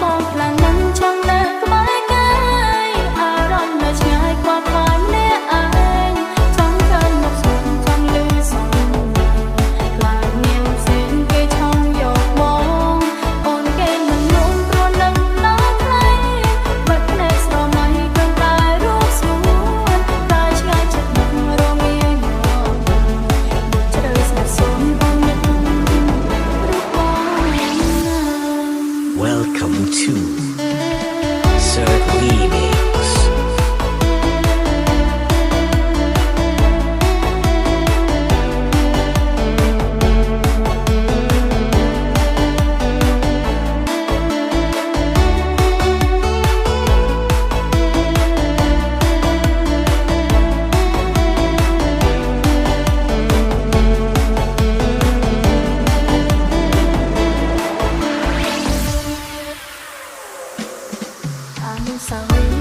បងខ្លាំងមិនចង់នៅក្បែរកាយអារម្មណ៍នៅឆ្ងាយខ្វល់ខ្វាយម្នាក់ឯងចង់ឃើញមុខស្រីចង់លឺសំឡេងខ្លាចមានផ្សេងគេឆោមយកបងអូនគេមិនលងព្រោះនឹងណាថ្លៃបាត់ភ្នែកស្រមៃគ្រាន់តែរូបសួនតែឆ្ងាយចិត្តនឹងរមាញជ្រៅស្និទ្ធសូមបងនឹករូបបង Welcome to Cirque Remix. I'm sorry.